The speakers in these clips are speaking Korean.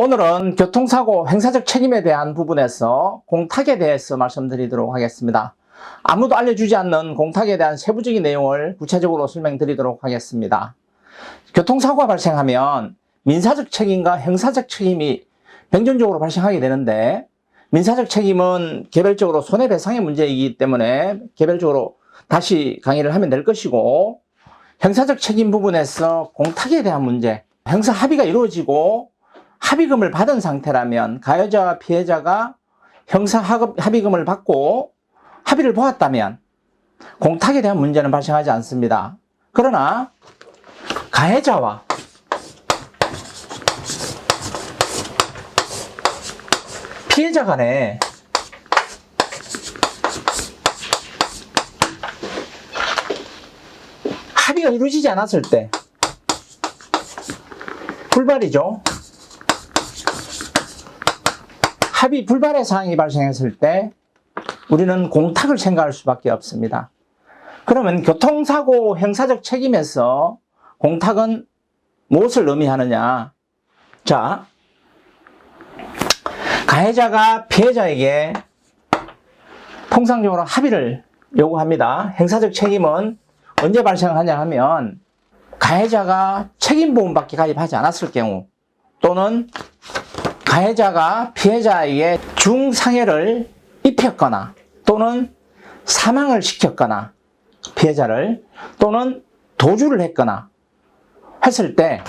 오늘은 교통사고 행사적 책임에 대한 부분에서 공탁에 대해서 말씀드리도록 하겠습니다. 아무도 알려주지 않는 공탁에 대한 세부적인 내용을 구체적으로 설명드리도록 하겠습니다. 교통사고가 발생하면 민사적 책임과 형사적 책임이 병존적으로 발생하게 되는데, 민사적 책임은 개별적으로 손해배상의 문제이기 때문에 개별적으로 다시 강의를 하면 될 것이고, 형사적 책임 부분에서 공탁에 대한 문제, 형사 합의가 이루어지고 합의금을 받은 상태라면 가해자와 피해자가 형사 합의금을 받고 합의를 보았다면 공탁에 대한 문제는 발생하지 않습니다. 그러나 가해자와 피해자 간에 합의가 이루어지지 않았을 때 불발이죠. 합의 불발의 사항이 발생했을 때 우리는 공탁을 생각할 수밖에 없습니다. 그러면 교통사고 형사적 책임에서 공탁은 무엇을 의미하느냐? 자, 가해자가 피해자에게 통상적으로 합의를 요구합니다. 형사적 책임은 언제 발생하냐 하면 가해자가 책임보험밖에 가입하지 않았을 경우, 또는 가해자가 피해자에게 중상해를 입혔거나 또는 사망을 시켰거나 피해자를, 또는 도주를 했거나 했을 때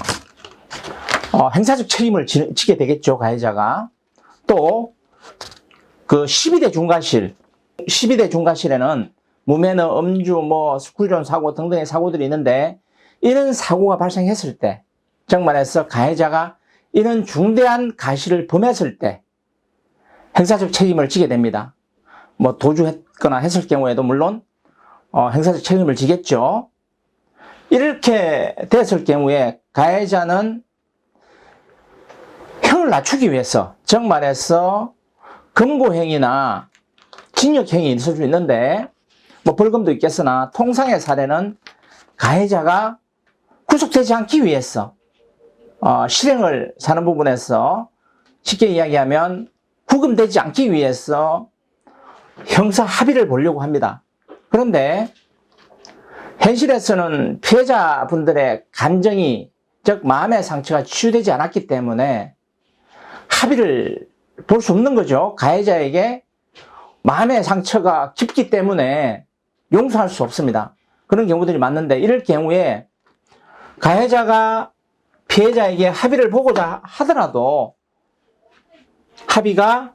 형사적 책임을 지게 되겠죠, 가해자가. 또 그 12대 중과실에는 무매너, 음주, 스쿨존 사고 등등의 사고들이 있는데, 이런 사고가 발생했을 때, 즉 말해서 가해자가 이런 중대한 가실을 범했을 때 형사적 책임을 지게 됩니다. 도주했거나 했을 경우에도 물론 형사적 책임을 지겠죠. 이렇게 됐을 경우에 가해자는 형을 낮추기 위해서, 즉 말해서 금고행위나 징역행위 있을 수 있는데 벌금도 있겠으나, 통상의 사례는 가해자가 구속되지 않기 위해서 실행을 사는 부분에서 쉽게 이야기하면 구금되지 않기 위해서 형사 합의를 보려고 합니다. 그런데 현실에서는 피해자분들의 감정이, 즉 마음의 상처가 치유되지 않았기 때문에 합의를 볼 수 없는 거죠. 가해자에게 마음의 상처가 깊기 때문에 용서할 수 없습니다. 그런 경우들이 많은데, 이럴 경우에 가해자가 피해자에게 합의를 보고자 하더라도 합의가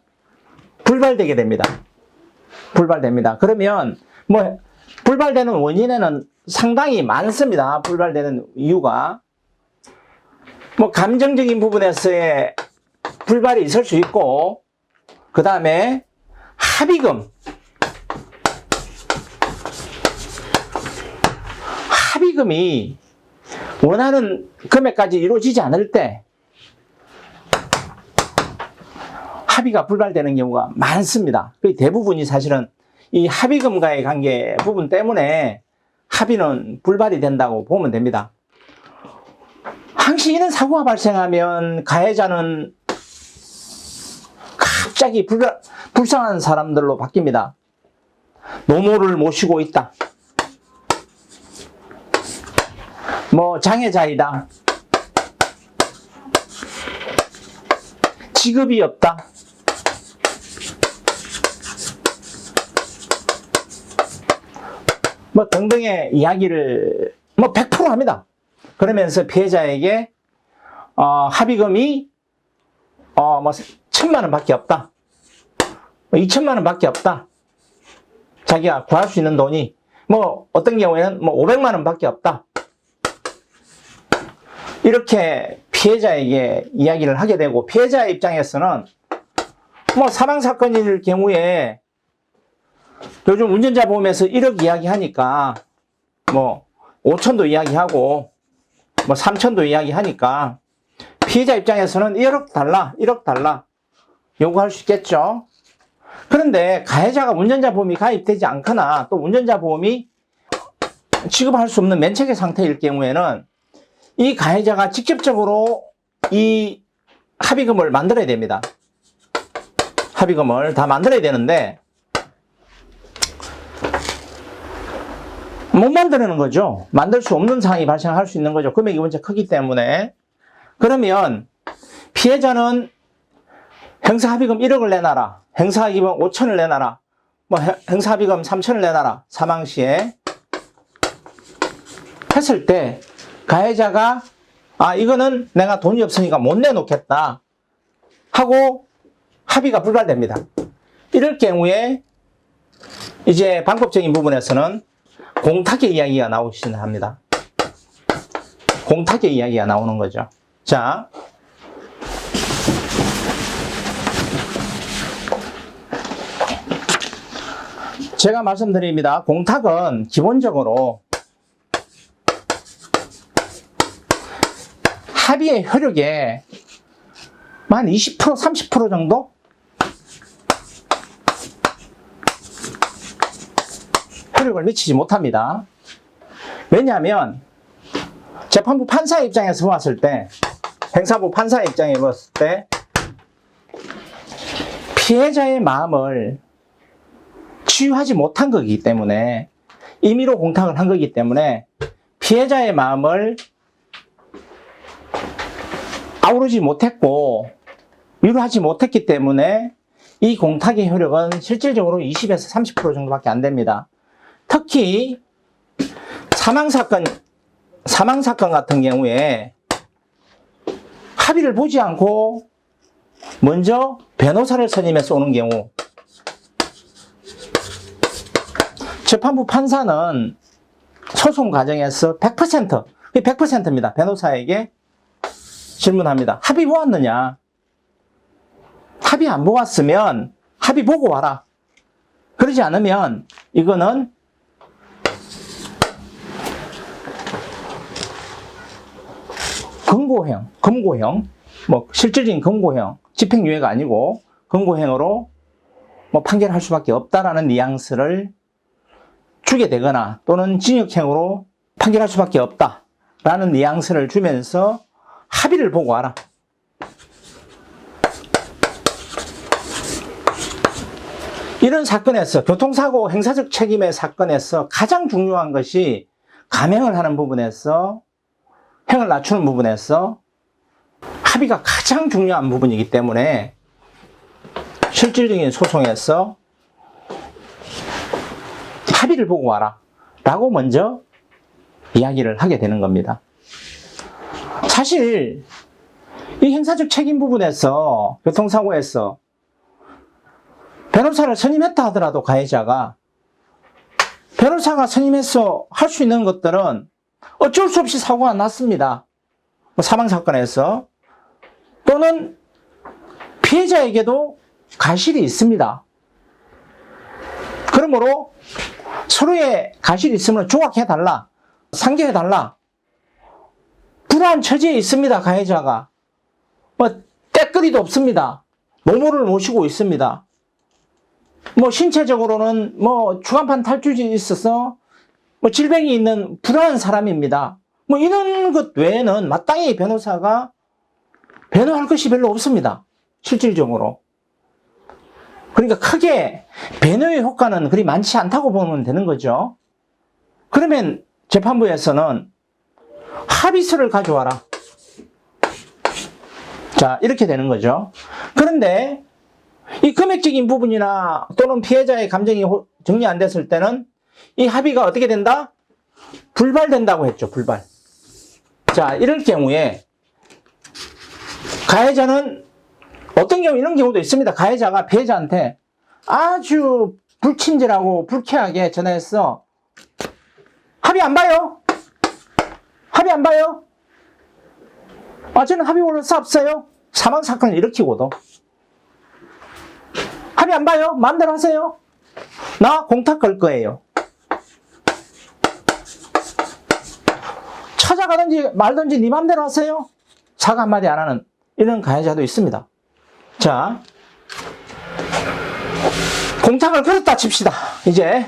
불발되게 됩니다. 불발됩니다. 그러면 불발되는 원인에는 상당히 많습니다. 불발되는 이유가 감정적인 부분에서의 불발이 있을 수 있고, 그 다음에 합의금이 원하는 금액까지 이루어지지 않을 때 합의가 불발되는 경우가 많습니다. 대부분이 사실은 이 합의금과의 관계 부분 때문에 합의는 불발이 된다고 보면 됩니다. 항시 이런 사고가 발생하면 가해자는 갑자기 불쌍한 사람들로 바뀝니다. 노모를 모시고 있다, 장애자이다, 직업이 없다, 등등의 이야기를 100% 합니다. 그러면서 피해자에게 합의금이 1,000만 원밖에 없다, 2,000만 원밖에 없다, 자기가 구할 수 있는 돈이 어떤 경우에는 500만 원밖에 없다, 이렇게 피해자에게 이야기를 하게 되고, 피해자의 입장에서는 사망사건일 경우에 요즘 운전자 보험에서 1억 이야기하니까 5천도 이야기하고 3천도 이야기하니까 피해자 입장에서는 1억 달라 요구할 수 있겠죠. 그런데 가해자가 운전자 보험이 가입되지 않거나 또 운전자 보험이 취급할 수 없는 면책의 상태일 경우에는 이 가해자가 직접적으로 이 합의금을 만들어야 됩니다. 합의금을 다 만들어야 되는데 못 만드는 거죠. 만들 수 없는 상황이 발생할 수 있는 거죠. 금액이 문제 크기 때문에. 그러면 피해자는 행사합의금 1억을 내놔라. 행사합의금 5천을 내놔라. 뭐 행사합의금 3천을 내놔라. 사망 시에 했을 때 가해자가 이거는 내가 돈이 없으니까 못 내놓겠다 하고 합의가 불발됩니다. 이럴 경우에 이제 방법적인 부분에서는 공탁의 이야기가 나오시긴 합니다. 공탁의 이야기가 나오는 거죠. 자, 제가 말씀드립니다. 공탁은 기본적으로 합의의 효력에 한 20%, 30% 정도? 효력을 미치지 못합니다. 왜냐하면 재판부 판사 입장에서 보았을 때, 행사부 판사 입장에 보았을 때 피해자의 마음을 치유하지 못한 거기 때문에, 임의로 공탁을 한 거기 때문에 피해자의 마음을 아우르지 못했고 위로하지 못했기 때문에 이 공탁의 효력은 실질적으로 20에서 30% 정도밖에 안 됩니다. 특히 사망사건 같은 경우에 합의를 보지 않고 먼저 변호사를 선임해서 오는 경우, 재판부 판사는 소송 과정에서 100%입니다. 변호사에게 질문합니다. 합의 보았느냐? 합의 안 보았으면 합의 보고 와라. 그러지 않으면 이거는 금고형, 뭐 실질적인 금고형, 집행유예가 아니고 금고형으로 뭐 판결할 수밖에 없다라는 뉘앙스를 주게 되거나 또는 징역형으로 판결할 수밖에 없다라는 뉘앙스를 주면서 합의를 보고 와라. 이런 사건에서, 교통사고 행사적 책임의 사건에서 가장 중요한 것이 감형을 하는 부분에서, 형을 낮추는 부분에서 합의가 가장 중요한 부분이기 때문에 실질적인 소송에서 합의를 보고 와라 라고 먼저 이야기를 하게 되는 겁니다. 사실 이 행사적 책임 부분에서, 교통사고에서 변호사를 선임했다 하더라도 가해자가 변호사가 선임해서 할 수 있는 것들은 어쩔 수 없이 사고가 났습니다. 사망사건에서. 또는 피해자에게도 가실이 있습니다. 그러므로 서로의 가실이 있으면 조각해달라, 상기해달라. 불안한 처지에 있습니다. 가해자가 때거리도 없습니다. 노모를 모시고 있습니다. 신체적으로는 주간판 탈주지 있어서 질병이 있는 불안한 사람입니다. 이런 것 외에는 마땅히 변호사가 변호할 것이 별로 없습니다. 실질적으로. 그러니까 크게 변호의 효과는 그리 많지 않다고 보면 되는 거죠. 그러면 재판부에서는 합의서를 가져와라. 자, 이렇게 되는 거죠. 그런데 이 금액적인 부분이나 또는 피해자의 감정이 정리 안 됐을 때는 이 합의가 어떻게 된다? 불발된다고 했죠. 불발. 자, 이럴 경우에 가해자는 어떤 경우, 이런 경우도 있습니다. 가해자가 피해자한테 아주 불친절하고 불쾌하게 전화해서 합의 안 봐요? 합의 안 봐요? 저는 합의 볼 수 없어요. 사망사건을 일으키고도 합의 안 봐요? 마음대로 하세요. 나 공탁 걸 거예요. 찾아가든지 말든지 네 마음대로 하세요. 사과 한마디 안 하는 이런 가해자도 있습니다. 자, 공탁을 걸었다 칩시다. 이제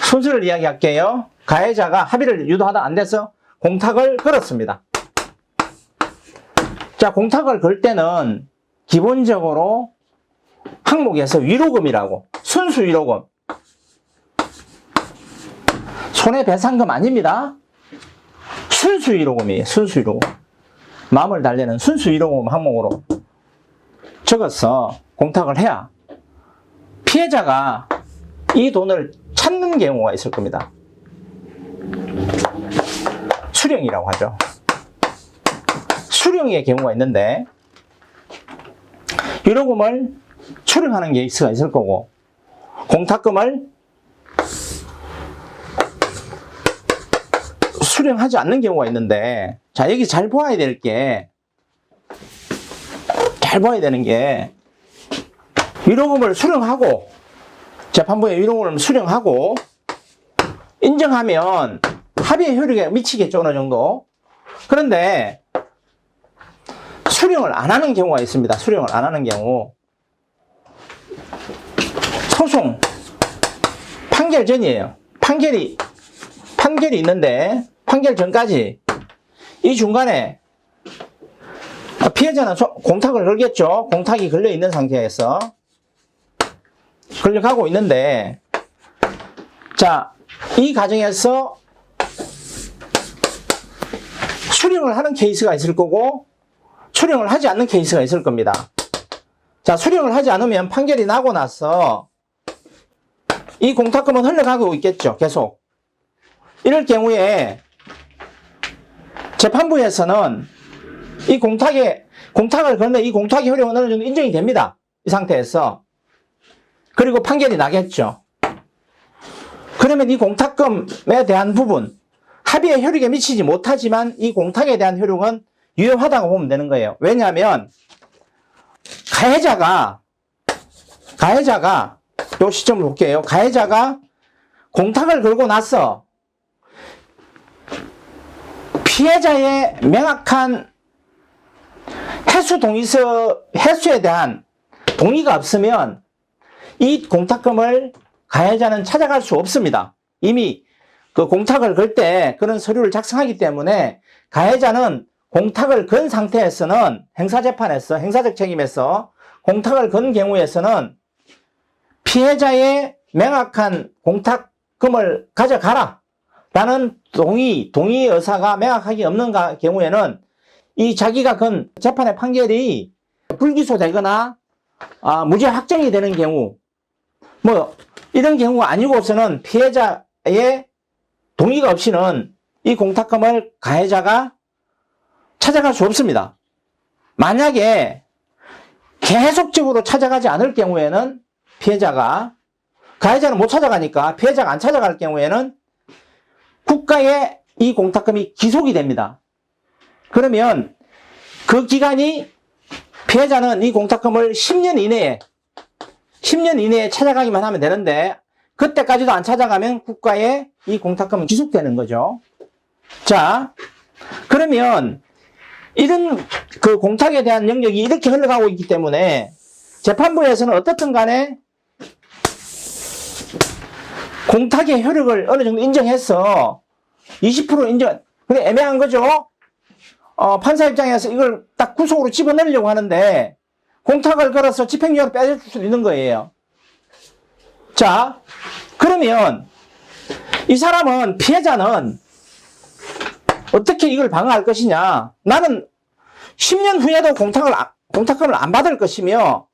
순서를 이야기할게요. 가해자가 합의를 유도하다 안 돼서 공탁을 걸었습니다. 자, 공탁을 걸 때는 기본적으로 항목에서 위로금이라고, 순수 위로금, 손해배상금 아닙니다. 순수 위로금이에요. 순수 위로금. 마음을 달래는 순수 위로금 항목으로 적어서 공탁을 해야 피해자가 이 돈을 찾는 경우가 있을 겁니다. 수령이라고 하죠. 수령의 경우가 있는데 위로금을 수령하는 케이스가 있을 거고 공탁금을 수령하지 않는 경우가 있는데, 자, 여기 잘 보아야 되는 게 위로금을 수령하고 재판부에 위로금을 수령하고 인정하면 합의의 효력에 미치겠죠, 어느 정도. 그런데 수령을 안 하는 경우가 있습니다. 수령을 안 하는 경우. 소송 판결 전이에요. 판결이 있는데 판결 전까지 이 중간에 피해자는 공탁을 걸겠죠. 공탁이 걸려 있는 상태에서 걸려가고 있는데, 자, 이 과정에서 수령을 하는 케이스가 있을 거고 수령을 하지 않는 케이스가 있을 겁니다. 자, 수령을 하지 않으면 판결이 나고 나서 이 공탁금은 흘러가고 있겠죠. 계속. 이럴 경우에 재판부에서는 이 공탁을 걸면 이 공탁의 효력은 어느 정도 인정이 됩니다. 이 상태에서. 그리고 판결이 나겠죠. 그러면 이 공탁금에 대한 부분, 합의의 효력에 미치지 못하지만 이 공탁에 대한 효력은 유효하다고 보면 되는 거예요. 왜냐하면 가해자가 요 시점을 볼게요. 가해자가 공탁을 걸고 나서 피해자의 명확한 해수에 대한 동의가 없으면 이 공탁금을 가해자는 찾아갈 수 없습니다. 이미 그 공탁을 걸 때 그런 서류를 작성하기 때문에 가해자는 공탁을 건 상태에서는 행사재판에서, 행사적 책임에서 공탁을 건 경우에서는 피해자의 명확한 공탁금을 가져가라 라는 동의 의사가 명확하게 없는 경우에는 이 자기가 건 재판의 판결이 불기소되거나 무죄 확정이 되는 경우, 뭐 이런 경우가 아니고서는 피해자의 동의가 없이는 이 공탁금을 가해자가 찾아갈 수 없습니다. 만약에 계속적으로 찾아가지 않을 경우에는 가해자는 못 찾아가니까 피해자가 안 찾아갈 경우에는 국가에 이 공탁금이 기속이 됩니다. 그러면 그 기간이 피해자는 이 공탁금을 10년 이내에 찾아가기만 하면 되는데 그때까지도 안 찾아가면 국가에 이 공탁금은 기속되는 거죠. 자, 그러면 이런 그 공탁에 대한 영역이 이렇게 흘러가고 있기 때문에 재판부에서는 어떻든 간에 공탁의 효력을 어느 정도 인정해서 20% 인정, 근데 애매한 거죠. 판사 입장에서 이걸 딱 구속으로 집어넣으려고 하는데 공탁을 걸어서 집행유예로 빼줄 수도 있는 거예요. 자, 그러면 이 사람은, 피해자는 어떻게 이걸 방어할 것이냐. 나는 10년 후에도 공탁금을 안 받을 것이며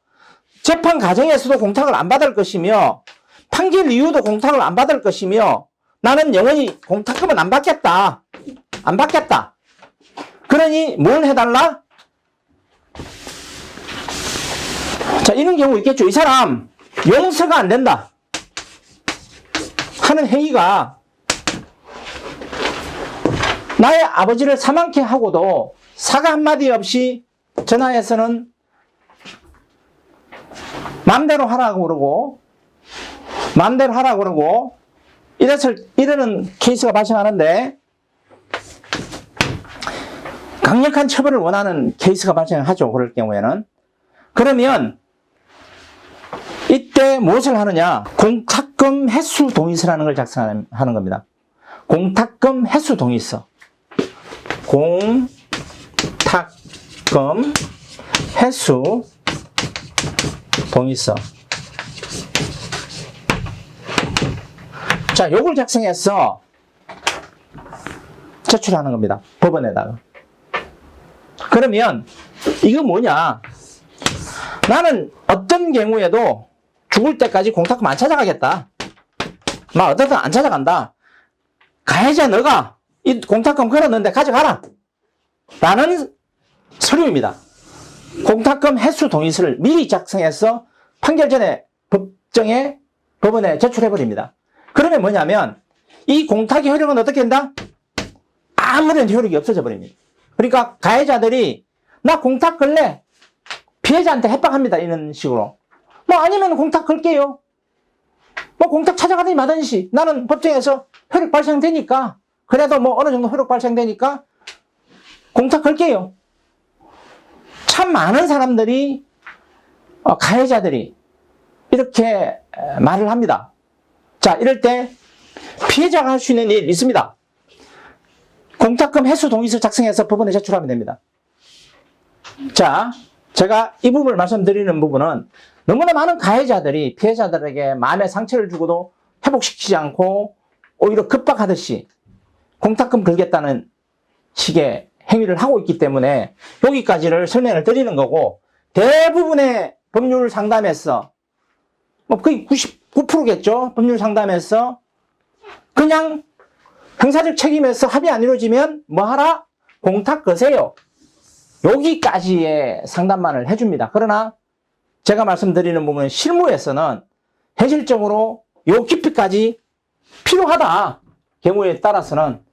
재판 과정에서도 공탁을 안 받을 것이며 판결 이후도 공탁을 안 받을 것이며 나는 영원히 공탁금은 안 받겠다. 그러니 뭘 해달라? 자, 이런 경우 있겠죠. 이 사람 용서가 안 된다 하는 행위가 나의 아버지를 사망케 하고도 사과 한마디 없이 전화해서는 마음대로 하라고 그러고 이러는 케이스가 발생하는데 강력한 처벌을 원하는 케이스가 발생하죠. 그럴 경우에는. 그러면 이때 무엇을 하느냐? 공탁금 해수 동의서라는 걸 작성하는 겁니다. 공탁금 해수 동의서. 공탁금 공탁금 해수 동의서. 자, 요걸 작성해서 제출하는 겁니다. 법원에다가. 그러면 이거 뭐냐? 나는 어떤 경우에도 죽을 때까지 공탁금 안 찾아가겠다. 막 어떻든 안 찾아간다. 가해자 너가 이 공탁금 걸었는데 가져가라. 라는 서류입니다. 공탁금 해수 동의서를 미리 작성해서 판결 전에 법원에 제출해버립니다. 그러면 뭐냐면 이 공탁의 효력은 어떻게 된다? 아무런 효력이 없어져 버립니다. 그러니까 가해자들이 나 공탁 걸래. 피해자한테 협박합니다. 이런 식으로. 뭐 아니면 공탁 걸게요. 뭐 공탁 찾아가든지 마든지 나는 법정에서 효력 발생되니까 그래도 뭐 어느 정도 효력 발생되니까 공탁 걸게요. 참 많은 사람들이 가해자들이 이렇게 말을 합니다. 자, 이럴 때 피해자가 할 수 있는 일 있습니다. 공탁금 해수 동의서 작성해서 법원에 제출하면 됩니다. 자, 제가 이 부분을 말씀드리는 부분은 너무나 많은 가해자들이 피해자들에게 마음의 상처를 주고도 회복시키지 않고 오히려 급박하듯이 공탁금 걸겠다는 식의 행위를 하고 있기 때문에 여기까지를 설명을 드리는 거고, 대부분의 법률 상담에서 뭐 거의 99%겠죠. 법률 상담에서 그냥 형사적 책임에서 합의 안 이루어지면 뭐 하라? 공탁 거세요. 여기까지의 상담만을 해줍니다. 그러나 제가 말씀드리는 부분은 실무에서는 현실적으로 요 깊이까지 필요하다. 경우에 따라서는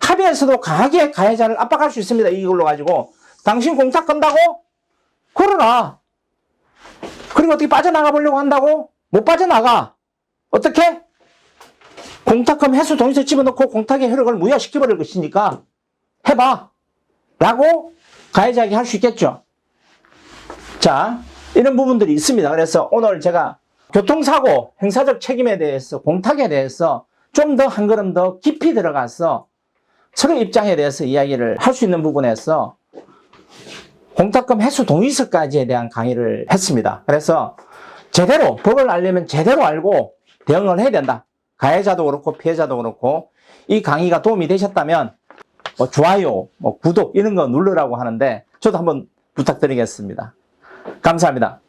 합의에서도 강하게 가해자를 압박할 수 있습니다. 이걸로 가지고 당신 공탁 건다고? 그러나 그리고 어떻게 빠져나가 보려고 한다고? 못 빠져나가. 어떻게? 공탁금 해수 동의서 집어넣고 공탁의 효력을 무효시켜버릴 것이니까 해봐. 라고 가해자에게 할 수 있겠죠. 자, 이런 부분들이 있습니다. 그래서 오늘 제가 교통사고, 형사적 책임에 대해서, 공탁에 대해서 좀 더 한 걸음 더 깊이 들어가서 서로 입장에 대해서 이야기를 할 수 있는 부분에서 공탁금 해수 동의서까지에 대한 강의를 했습니다. 그래서 제대로, 법을 알려면 제대로 알고 대응을 해야 된다. 가해자도 그렇고 피해자도 그렇고. 이 강의가 도움이 되셨다면 뭐 좋아요, 뭐 구독 이런 거 누르라고 하는데 저도 한번 부탁드리겠습니다. 감사합니다.